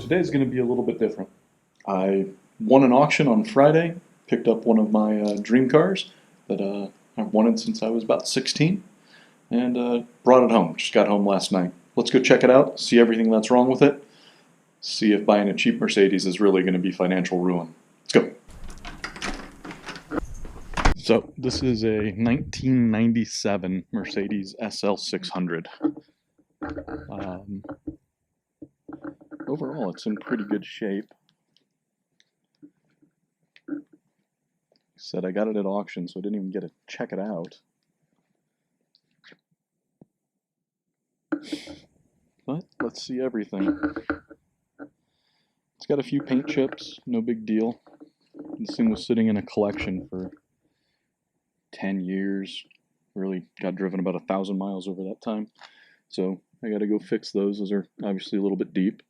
today's going to be a little bit different. I won an auction on Friday, picked up one of my dream cars that I've wanted since I was about 16, and brought it home. Just got home last night. Let's go check it out, see everything that's wrong with it, see if buying a cheap Mercedes is really going to be financial ruin. Let's go. So this is a 1997 Mercedes SL600. Overall, it's in pretty good shape. Said I got it at auction, so I didn't even get to check it out. But let's see everything. It's got a few paint chips, no big deal. This thing was sitting in a collection for 10 years. Really got driven about 1,000 miles over that time. So I got to go fix those. Those are obviously a little bit deep.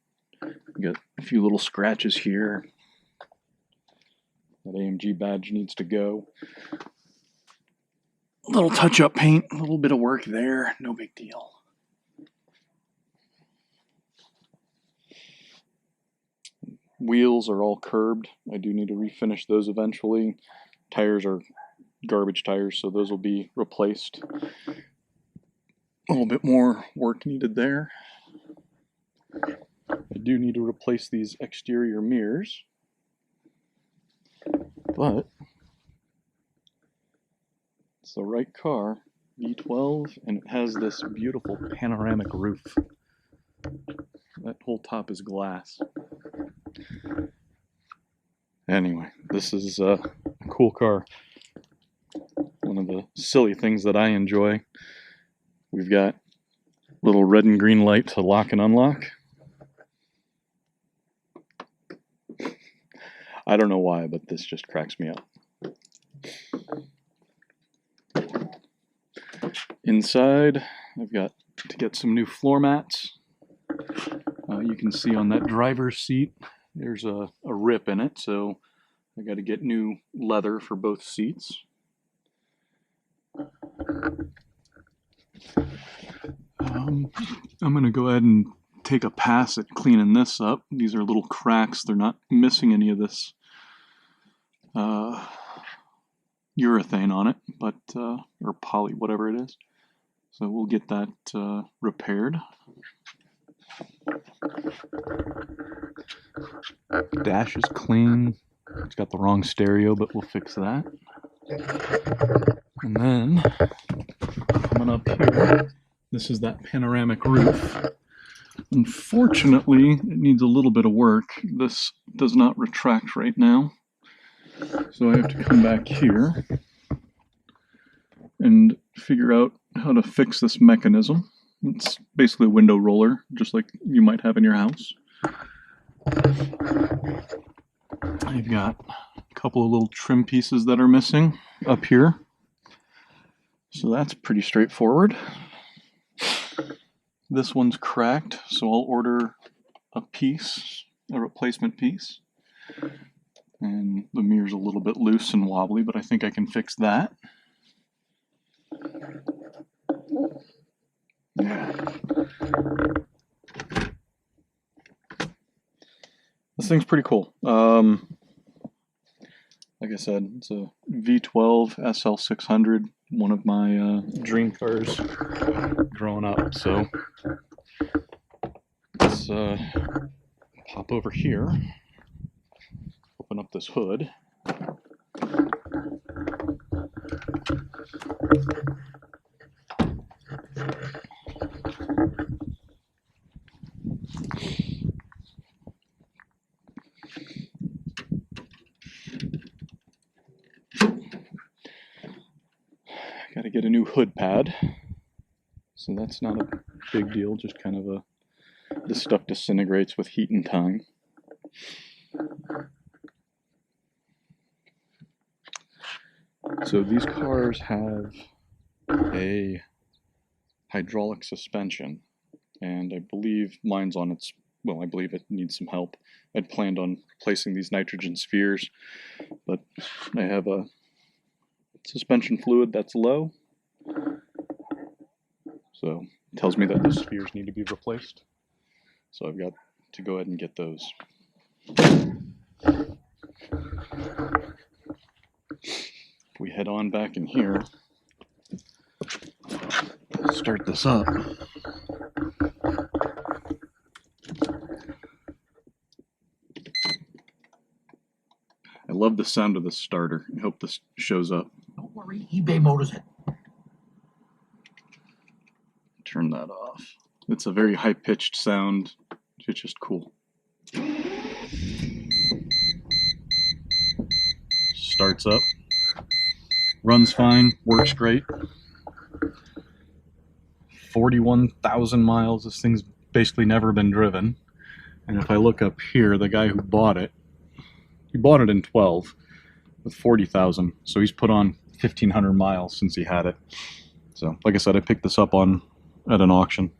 Got a few little scratches here. That AMG badge needs to go. A little touch-up paint, a little bit of work there, no big deal. Wheels are all curbed. I do need to refinish those eventually. Tires are garbage tires, so those will be replaced. A little bit more work needed there. I do need to replace these exterior mirrors, but it's the right car, V12, and it has this beautiful panoramic roof. That whole top is glass. Anyway, this is a cool car. One of the silly things that I enjoy. We've got little red and green light to lock and unlock. I don't know why, but this just cracks me up. Inside, I've got to get some new floor mats. You can see on that driver's seat, there's a rip in it, so I got to get new leather for both seats. I'm going to go ahead and take a pass at cleaning this up. These are little cracks. They're not missing any of this urethane on it, but or poly, whatever it is. So we'll get that repaired. Dash is clean. It's got the wrong stereo, but we'll fix that. And then coming up here, this is that panoramic roof. Unfortunately, it needs a little bit of work. This does not retract right now. So I have to come back here and figure out how to fix this mechanism. It's basically a window roller, just like you might have in your house. I've got a couple of little trim pieces that are missing up here. So that's pretty straightforward. This one's cracked, so I'll order a piece, a replacement piece. And the mirror's a little bit loose and wobbly, but I think I can fix that. Yeah. This thing's pretty cool. Like I said, it's a V12 SL600, one of my dream cars growing up. So let's pop over here, open up this hood. Got to get a new hood pad, so that's not a big deal, just kind of this stuff disintegrates with heat and time. So these cars have a hydraulic suspension, and I believe mine's on its, well, I believe it needs some help. I'd planned on replacing these nitrogen spheres, but I have a suspension fluid that's low, so it tells me that the spheres need to be replaced. So I've got to go ahead and get those. If we head on back in here, start this up. I love the sound of the starter. I hope this shows up. Don't worry, eBay Motors. Turn that off. It's a very high-pitched sound. It's just cool. Starts up. Runs fine. Works great. 41,000 miles. This thing's basically never been driven. And if I look up here, the guy who bought it, he bought it in 12 with 40,000. So he's put on 1,500 miles since he had it. So, like I said, I picked this up at an auction.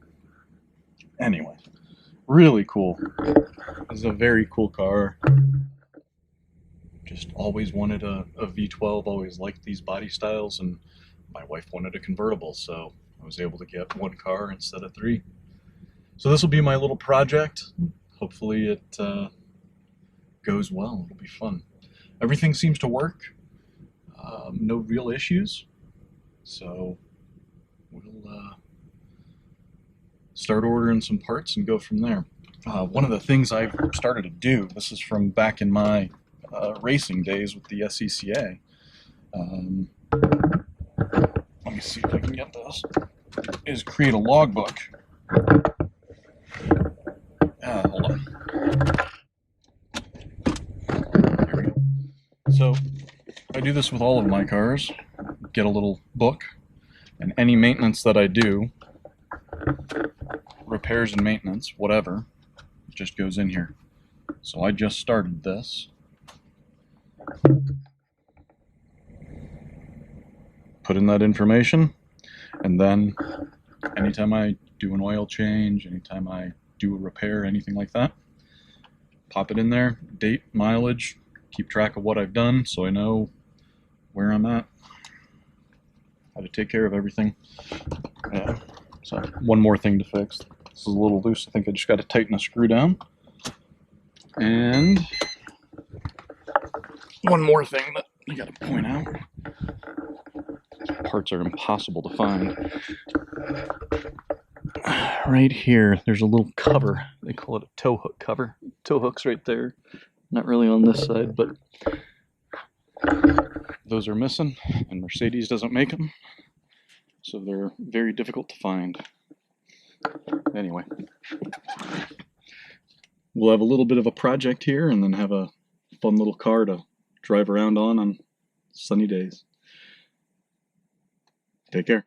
Anyway, really cool. This is a very cool car. Just always wanted a V12, always liked these body styles, and my wife wanted a convertible, so I was able to get one car instead of three. So this will be my little project. Hopefully it goes well. It'll be fun. Everything seems to work. No real issues. So we'll start ordering some parts and go from there. One of the things I've started to do, this is from back in my racing days with the SCCA. Let me see if I can get this. Is create a logbook. Hold on. Here we go. So I do this with all of my cars. Get a little book, and any maintenance that I do, repairs and maintenance, whatever, it just goes in here. So I just started this. Put in that information, and then anytime I do an oil change, anytime I do a repair, anything like that, pop it in there, date, mileage, keep track of what I've done so I know where I'm at, how to take care of everything. Yeah. So one more thing to fix. This is a little loose. I think I just got to tighten a screw down. And one more thing that I got to point out. Parts are impossible to find. Right here, there's a little cover. They call it a tow hook cover. Tow hook's right there. Not really on this side, but those are missing, and Mercedes doesn't make them. So they're very difficult to find. Anyway, we'll have a little bit of a project here and then have a fun little car to drive around on sunny days. Take care.